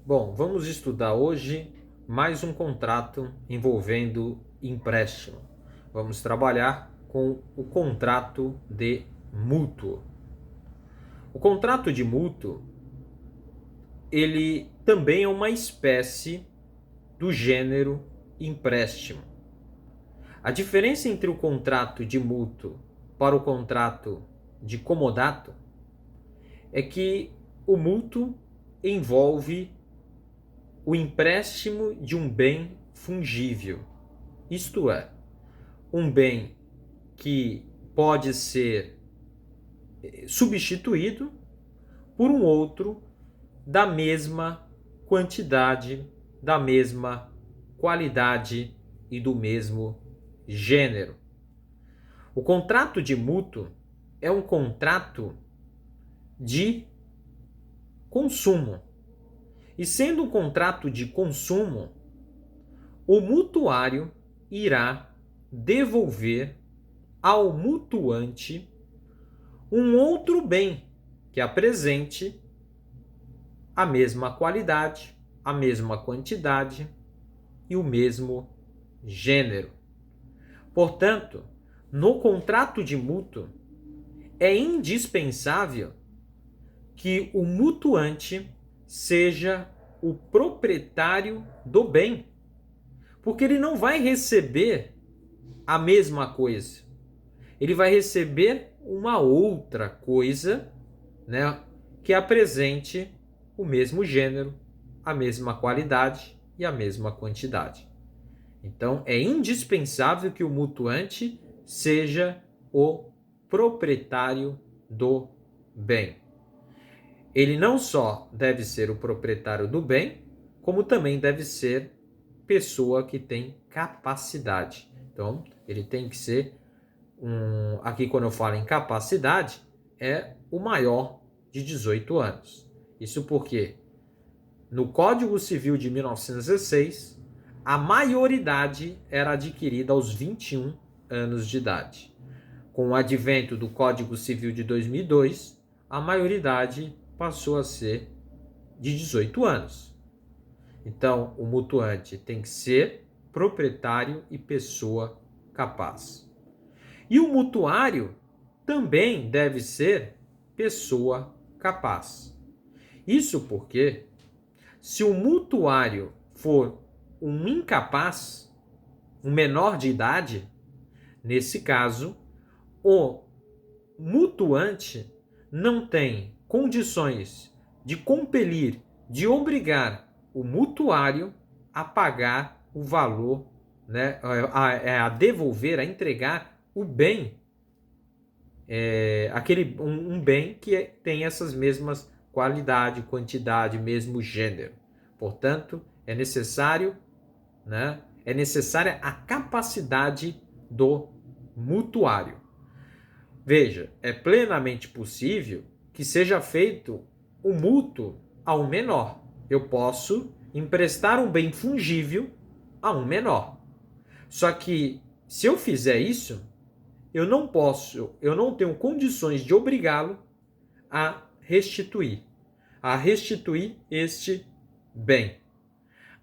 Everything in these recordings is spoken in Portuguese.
Bom, vamos estudar hoje mais um contrato envolvendo empréstimo. Vamos trabalhar com o contrato de mútuo. O contrato de mútuo, ele também é uma espécie do gênero empréstimo. A diferença entre o contrato de mútuo para o contrato de comodato é que o mútuo envolve o empréstimo de um bem fungível, isto é, um bem que pode ser substituído por um outro da mesma quantidade, da mesma qualidade e do mesmo gênero. O contrato de mútuo é um contrato de consumo. E sendo um contrato de consumo, o mutuário irá devolver ao mutuante um outro bem que apresente a mesma qualidade, a mesma quantidade e o mesmo gênero. Portanto, no contrato de mútuo, é indispensável que o mutuante seja o proprietário do bem, porque ele não vai receber a mesma coisa, ele vai receber uma outra coisa, né, que apresente o mesmo gênero, a mesma qualidade e a mesma quantidade. Então, é indispensável que o mutuante seja o proprietário do bem. Ele não só deve ser o proprietário do bem, como também deve ser pessoa que tem capacidade. Então, ele tem que ser aqui quando eu falo em capacidade, é o maior de 18 anos. Isso porque no Código Civil de 1916, a maioridade era adquirida aos 21 anos de idade. Com o advento do Código Civil de 2002, a maioridade passou a ser de 18 anos. Então, o mutuante tem que ser proprietário e pessoa capaz. E o mutuário também deve ser pessoa capaz. Isso porque, se o mutuário for um incapaz, um menor de idade, nesse caso, o mutuante não tem condições de compelir, de obrigar o mutuário a pagar o valor, né, a devolver, a entregar o bem, um bem que tem essas mesmas qualidade, quantidade, mesmo gênero. Portanto, é necessário, né, é necessária a capacidade do mutuário. Veja, é plenamente possível que seja feito o mútuo a um menor. Eu posso emprestar um bem fungível a um menor. Só que, se eu fizer isso, eu não tenho condições de obrigá-lo a restituir este bem.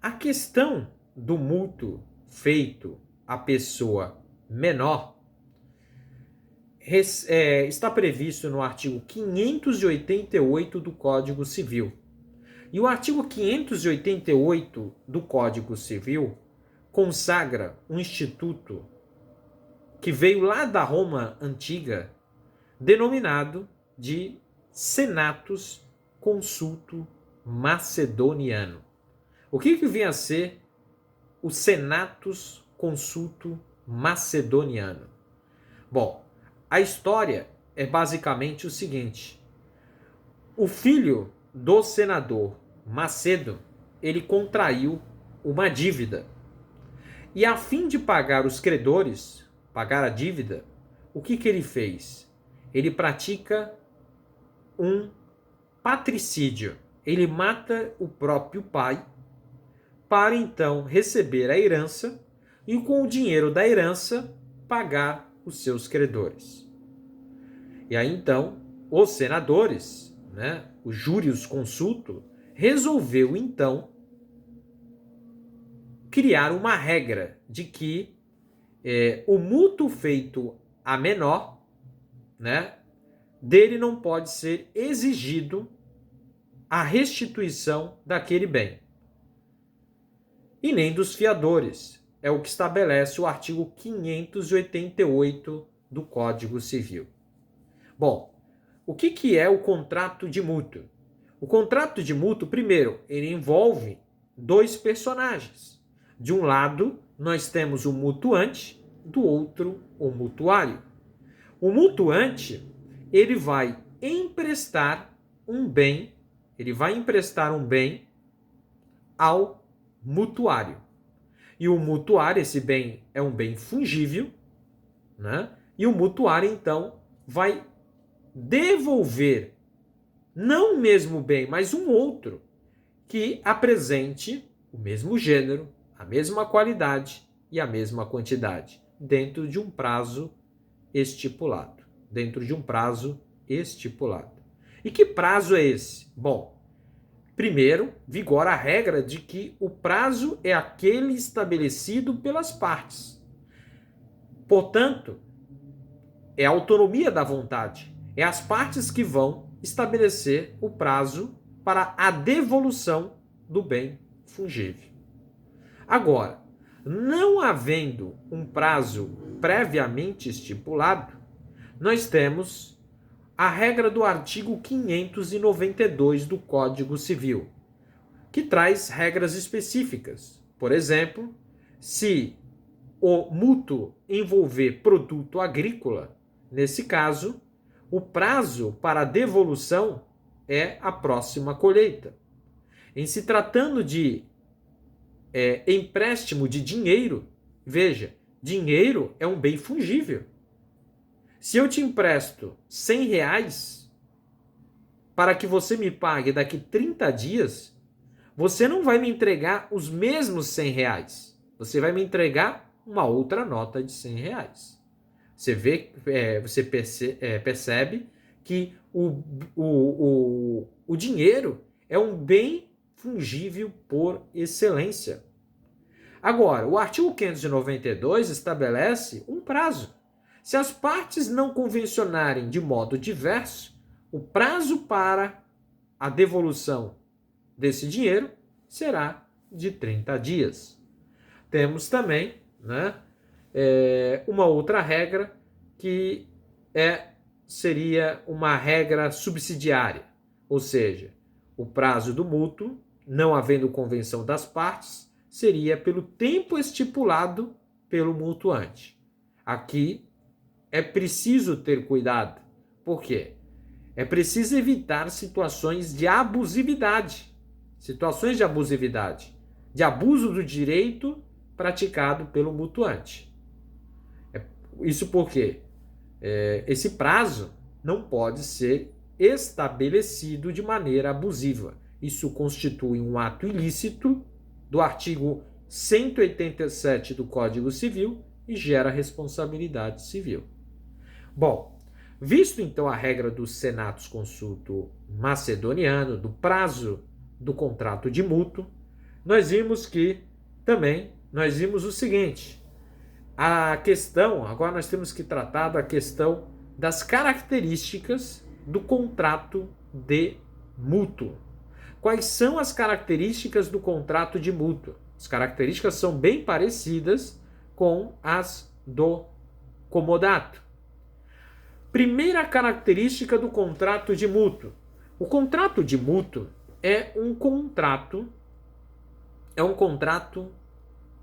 A questão do mútuo feito à pessoa menor está previsto no artigo 588 do Código Civil. E o artigo 588 do Código Civil consagra um instituto que veio lá da Roma antiga, denominado de Senatus Consulto Macedoniano. O que vinha a ser o Senatus Consulto Macedoniano? Bom, a história é basicamente o seguinte: o filho do senador Macedo, ele contraiu uma dívida. E a fim de pagar os credores, pagar a dívida, o que ele fez? Ele pratica um patricídio. Ele mata o próprio pai para então receber a herança e com o dinheiro da herança pagar os seus credores. E aí então os senadores, né, o júrius consulto, resolveu então criar uma regra de que o mútuo feito a menor, né, dele não pode ser exigido a restituição daquele bem. E nem dos fiadores. É o que estabelece o artigo 588 do Código Civil. Bom, o que é o contrato de mútuo? O contrato de mútuo, primeiro, ele envolve dois personagens. De um lado, nós temos o mutuante, do outro, o mutuário. O mutuante, ele vai emprestar um bem, ao mutuário. E o mutuário, esse bem é um bem fungível, né? E o mutuário, então, vai devolver não o mesmo bem, mas um outro que apresente o mesmo gênero, a mesma qualidade e a mesma quantidade, dentro de um prazo estipulado. E que prazo é esse? Bom, primeiro, vigora a regra de que o prazo é aquele estabelecido pelas partes. Portanto, é a autonomia da vontade. É as partes que vão estabelecer o prazo para a devolução do bem fungível. Agora, não havendo um prazo previamente estipulado, nós temos a regra do artigo 592 do Código Civil, que traz regras específicas. Por exemplo, se o mútuo envolver produto agrícola, nesse caso, o prazo para a devolução é a próxima colheita. Em se tratando de empréstimo de dinheiro, veja, dinheiro é um bem fungível. Se eu te empresto R$100 para que você me pague daqui 30 dias, você não vai me entregar os mesmos R$100. Você vai me entregar uma outra nota de R$100. Você percebe que o dinheiro é um bem fungível por excelência. Agora, o artigo 592 estabelece um prazo. Se as partes não convencionarem de modo diverso, o prazo para a devolução desse dinheiro será de 30 dias. Temos também, né, uma outra regra que seria uma regra subsidiária, ou seja, o prazo do mútuo, não havendo convenção das partes, seria pelo tempo estipulado pelo mutuante. Aqui é preciso ter cuidado. Por quê? É preciso evitar situações de abusividade, de abuso do direito praticado pelo mutuante. Isso porque esse prazo não pode ser estabelecido de maneira abusiva. Isso constitui um ato ilícito do artigo 187 do Código Civil e gera responsabilidade civil. Bom, visto então a regra do Senatus Consulto macedoniano, do prazo do contrato de mútuo, nós vimos o seguinte: a questão, agora nós temos que tratar da questão das características do contrato de mútuo. Quais são as características do contrato de mútuo? As características são bem parecidas com as do comodato. Primeira característica do contrato de mútuo. O contrato de mútuo é um contrato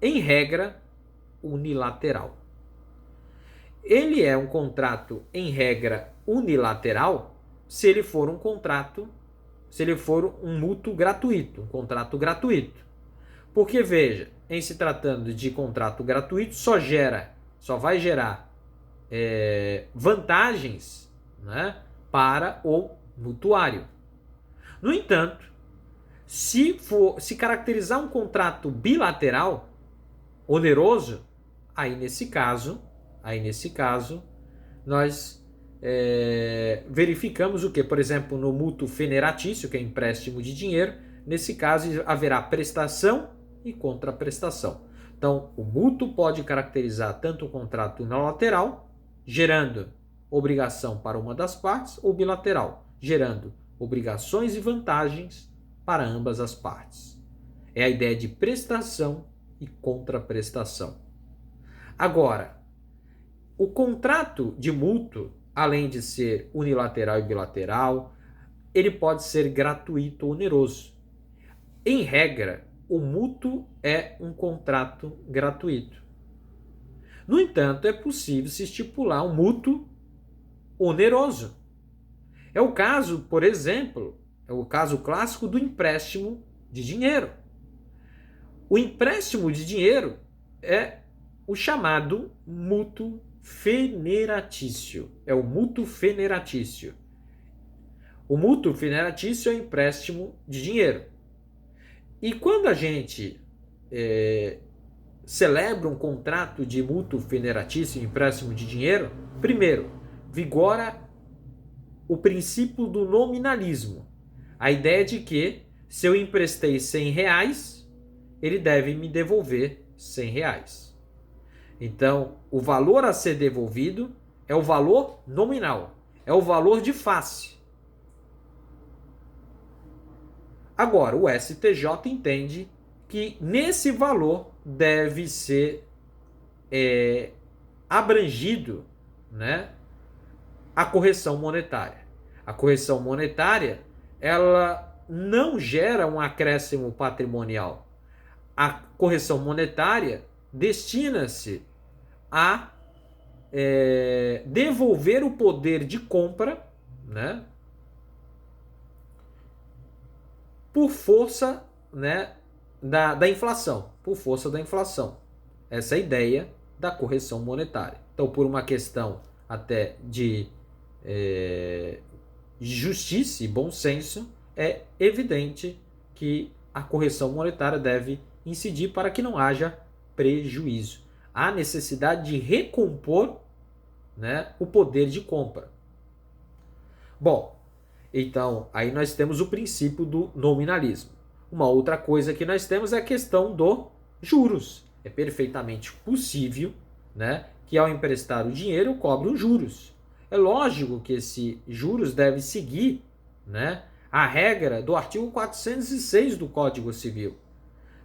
em regra unilateral. Ele é um contrato em regra unilateral se ele for um mútuo gratuito, um contrato gratuito. Porque, veja, em se tratando de contrato gratuito, só vai gerar vantagens, né, para o mutuário. No entanto, se caracterizar um contrato bilateral, oneroso, aí nesse caso, nós verificamos o que? Por exemplo, no mútuo feneratício, que é empréstimo de dinheiro, Nesse caso, haverá prestação e contraprestação. Então, o mútuo pode caracterizar tanto o contrato unilateral, gerando obrigação para uma das partes, ou bilateral, gerando obrigações e vantagens para ambas as partes. É a ideia de prestação e contraprestação. Agora, o contrato de mútuo, além de ser unilateral e bilateral, ele pode ser gratuito ou oneroso. Em regra, o mútuo é um contrato gratuito. No entanto, é possível se estipular um mútuo oneroso. É o caso, por exemplo, é o caso clássico do empréstimo de dinheiro. O empréstimo de dinheiro é o chamado mútuo feneratício. É o mútuo feneratício. O mútuo feneratício é o empréstimo de dinheiro. E quando a gente celebra um contrato de mútuo feneratício, empréstimo de dinheiro, primeiro, vigora o princípio do nominalismo. A ideia de que se eu emprestei R$100, ele deve me devolver R$100. Então, o valor a ser devolvido é o valor nominal, é o valor de face. Agora, o STJ entende que nesse valor deve ser abrangido, né, a correção monetária. A correção monetária, ela não gera um acréscimo patrimonial. A correção monetária destina-se a devolver o poder de compra, né, por força, né, da inflação, por força da inflação. Essa é a ideia da correção monetária. Então, por uma questão até de justiça e bom senso, é evidente que a correção monetária deve incidir para que não haja prejuízo. Há necessidade de recompor, né, o poder de compra. Bom, então aí nós temos o princípio do nominalismo. Uma outra coisa que nós temos é a questão dos juros. É perfeitamente possível, né, que ao emprestar o dinheiro cobre os juros. É lógico que esse juros deve seguir, né, a regra do artigo 406 do Código Civil,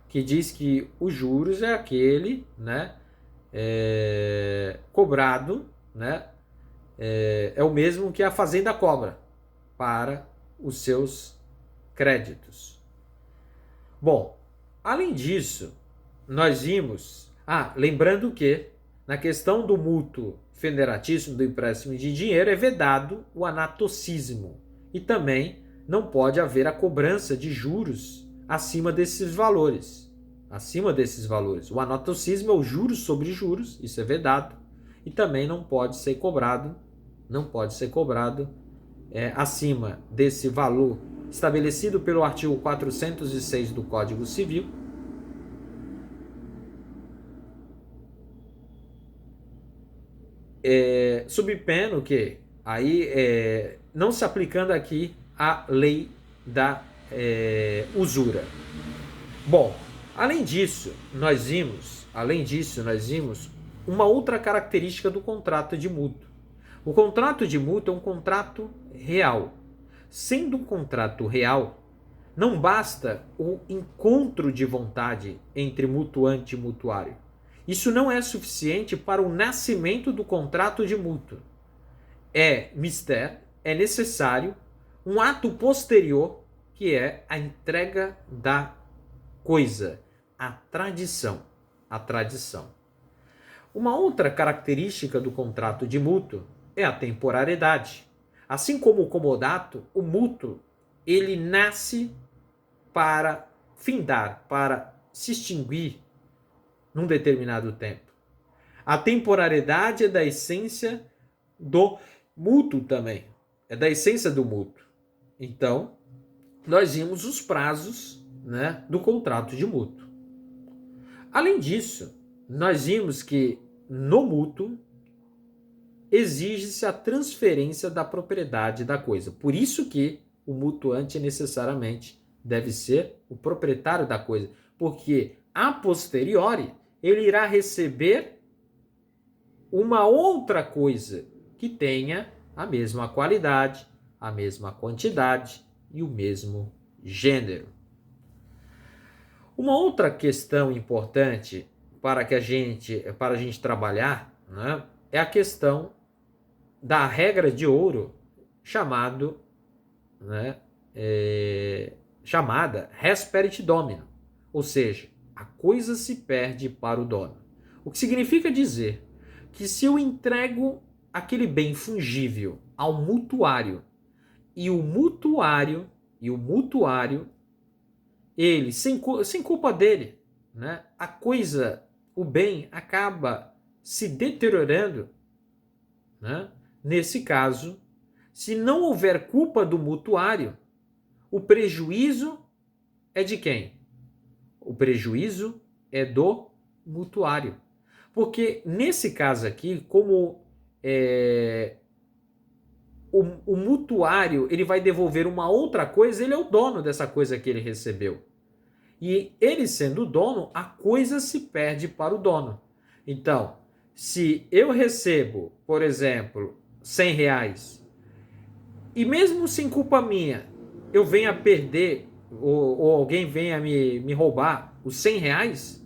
que diz que os juros é aquele, né, cobrado, né, é o mesmo que a fazenda cobra para os seus créditos. Bom, além disso, nós vimos, lembrando que na questão do mútuo federatício, do empréstimo de dinheiro, é vedado o anatocismo e também não pode haver a cobrança de juros acima desses valores. Acima desses valores. O anatocismo é o juros sobre juros, isso é vedado, e também não pode ser cobrado acima desse valor estabelecido pelo artigo 406 do Código Civil, sob pena que aí não se aplicando aqui a lei da usura. Bom, além disso, nós vimos uma outra característica do contrato de mútuo. O contrato de mútuo é um contrato real. Sendo um contrato real, não basta o encontro de vontade entre mutuante e mutuário. Isso não é suficiente para o nascimento do contrato de mútuo. É necessário um ato posterior, que é a entrega da coisa, a tradição. Uma outra característica do contrato de mútuo é a temporariedade. Assim como o comodato, o mútuo, ele nasce para findar, para se extinguir num determinado tempo. A temporariedade é da essência do mútuo também. É da essência do mútuo. Então, nós vimos os prazos, né, do contrato de mútuo. Além disso, nós vimos que no mútuo exige-se a transferência da propriedade da coisa. Por isso que o mutuante necessariamente deve ser o proprietário da coisa, porque a posteriori ele irá receber uma outra coisa que tenha a mesma qualidade, a mesma quantidade e o mesmo gênero. Uma outra questão importante para a gente trabalhar, né, é a questão da regra de ouro chamada res perit domino, ou seja, a coisa se perde para o dono. O que significa dizer que se eu entrego aquele bem fungível ao mutuário e o mutuário ele, sem culpa dele, né, a coisa, o bem acaba se deteriorando, né? Nesse caso, se não houver culpa do mutuário, o prejuízo é de quem? O prejuízo é do mutuário. Porque nesse caso aqui, como o mutuário ele vai devolver uma outra coisa, ele é o dono dessa coisa que ele recebeu. E ele sendo o dono, a coisa se perde para o dono. Então, se eu recebo, por exemplo, R$ 100, e mesmo sem culpa minha, eu venha perder, ou alguém venha me roubar os R$ 100,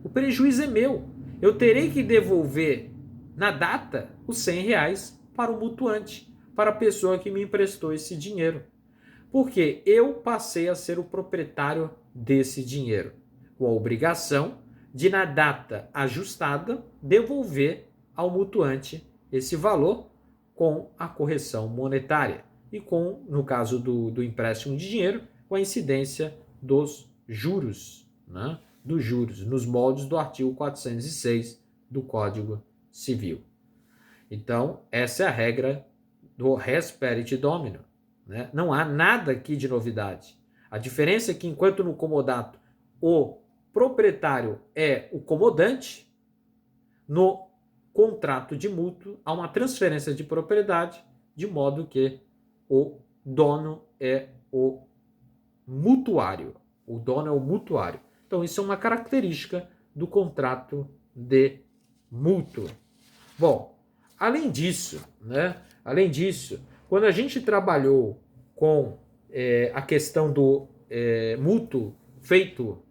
o prejuízo é meu. Eu terei que devolver na data os R$ 100 para o mutuante, para a pessoa que me emprestou esse dinheiro. Porque eu passei a ser o proprietário desse dinheiro, com a obrigação de, na data ajustada, devolver ao mutuante esse valor com a correção monetária e com, no caso do empréstimo de dinheiro, com a incidência dos juros, né? Dos juros, nos moldes do artigo 406 do Código Civil. Então, essa é a regra do res perit domino. Né? Não há nada aqui de novidade. A diferença é que, enquanto no comodato o proprietário é o comodante, no contrato de mútuo há uma transferência de propriedade, de modo que o dono é o mutuário. O dono é o mutuário. Então, isso é uma característica do contrato de mútuo. Bom, além disso, quando a gente trabalhou com a questão do mútuo feito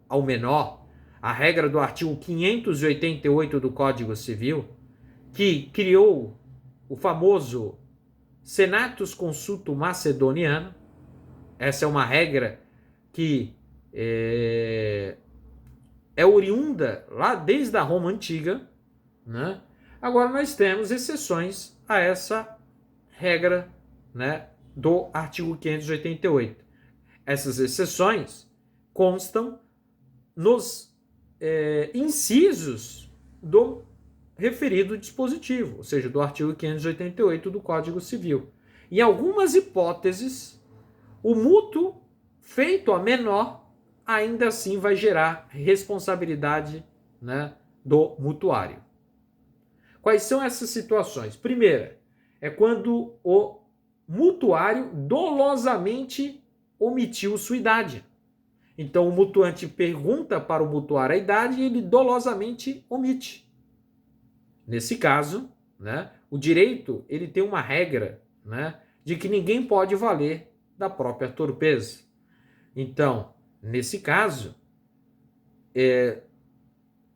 ao menor, a regra do artigo 588 do Código Civil, que criou o famoso Senatus Consultum Macedoniano, essa é uma regra que é oriunda lá desde a Roma Antiga, né? Agora nós temos exceções a essa regra, né, do artigo 588. Essas exceções constam nos incisos do referido dispositivo, ou seja, do artigo 588 do Código Civil. Em algumas hipóteses, o mútuo feito a menor ainda assim vai gerar responsabilidade, né, do mutuário. Quais são essas situações? Primeira, é quando o mutuário dolosamente omitiu sua idade. Então o mutuante pergunta para o mutuário a idade e ele dolosamente omite. Nesse caso, né, o direito ele tem uma regra, né, de que ninguém pode valer da própria torpeza. Então, nesse caso,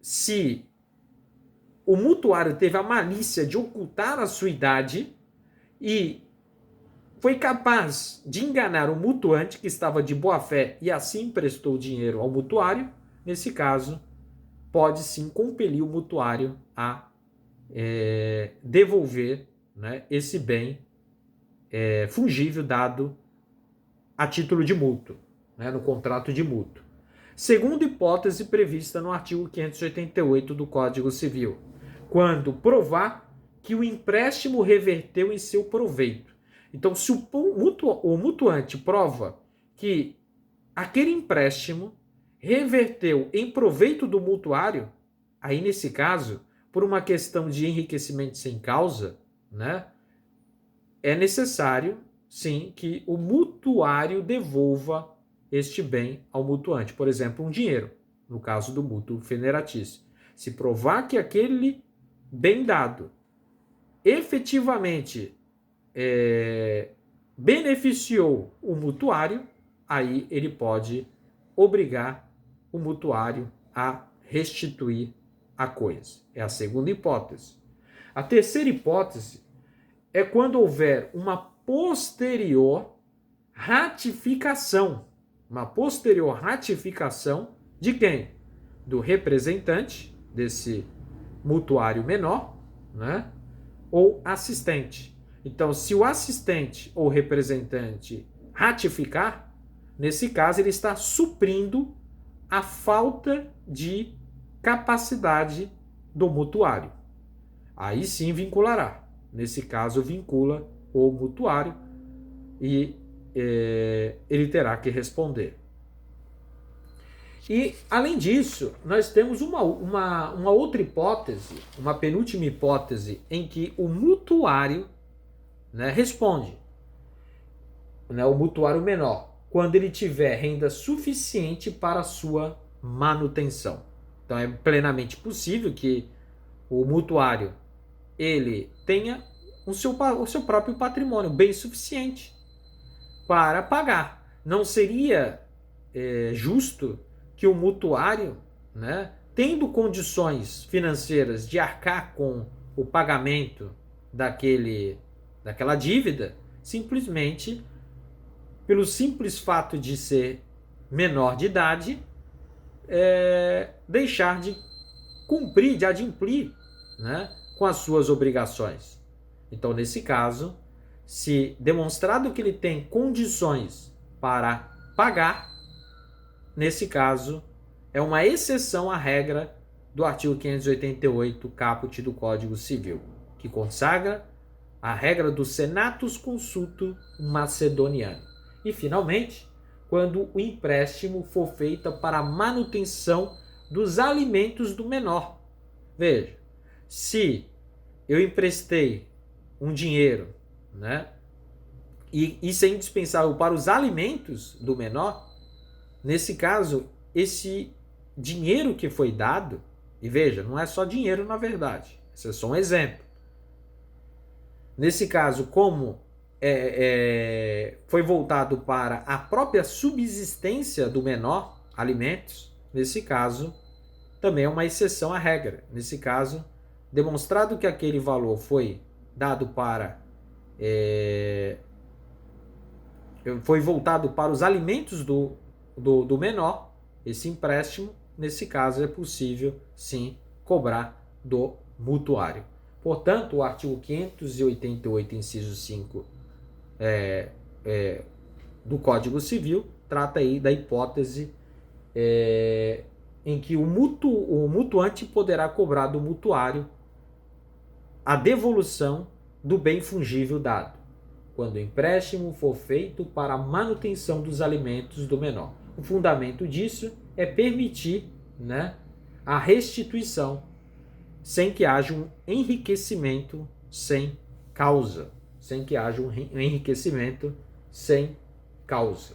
se o mutuário teve a malícia de ocultar a sua idade e foi capaz de enganar o mutuante que estava de boa fé e assim emprestou dinheiro ao mutuário, nesse caso, pode sim compelir o mutuário a devolver, né, esse bem fungível dado a título de mútuo, né, no contrato de mútuo. Segunda hipótese prevista no artigo 588 do Código Civil, quando provar que o empréstimo reverteu em seu proveito. Então, se o mutuante prova que aquele empréstimo reverteu em proveito do mutuário, aí nesse caso, por uma questão de enriquecimento sem causa, né, é necessário, sim, que o mutuário devolva este bem ao mutuante. Por exemplo, um dinheiro, no caso do mútuo federatício. Se provar que aquele bem dado efetivamente beneficiou o mutuário, aí ele pode obrigar o mutuário a restituir a coisa. É a segunda hipótese. A terceira hipótese é quando houver uma posterior ratificação. Uma posterior ratificação de quem? Do representante desse mutuário menor, né? Ou assistente. Então, se o assistente ou representante ratificar, nesse caso ele está suprindo a falta de capacidade do mutuário. Aí sim vinculará. Nesse caso, vincula o mutuário e ele terá que responder. E, além disso, nós temos uma outra hipótese, uma penúltima hipótese, em que o mutuário, né, responde, né, o mutuário menor, quando ele tiver renda suficiente para a sua manutenção. Então, é plenamente possível que o mutuário ele tenha o seu próprio patrimônio, bem suficiente para pagar. Não seria justo que o mutuário, né, tendo condições financeiras de arcar com o pagamento daquela dívida, simplesmente, pelo simples fato de ser menor de idade, deixar de cumprir, de adimplir, né, com as suas obrigações. Então, nesse caso, se demonstrado que ele tem condições para pagar, nesse caso, é uma exceção à regra do artigo 588 caput do Código Civil, que consagra a regra do senatus consulto macedoniano. E, finalmente, quando o empréstimo for feito para a manutenção dos alimentos do menor. Veja, se eu emprestei um dinheiro, né, e isso é indispensável para os alimentos do menor, nesse caso, esse dinheiro que foi dado, e veja, não é só dinheiro na verdade, esse é só um exemplo. Nesse caso, como foi voltado para a própria subsistência do menor, alimentos, nesse caso, também é uma exceção à regra. Nesse caso, demonstrado que aquele valor foi dado para foi voltado para os alimentos do menor, esse empréstimo, nesse caso é possível sim cobrar do mutuário. Portanto, o artigo 588, inciso 5 do Código Civil trata aí da hipótese em que o mutuante poderá cobrar do mutuário a devolução do bem fungível dado, quando o empréstimo for feito para a manutenção dos alimentos do menor. O fundamento disso é permitir, né, a restituição sem que haja um enriquecimento sem causa. Sem que haja um enriquecimento sem causa.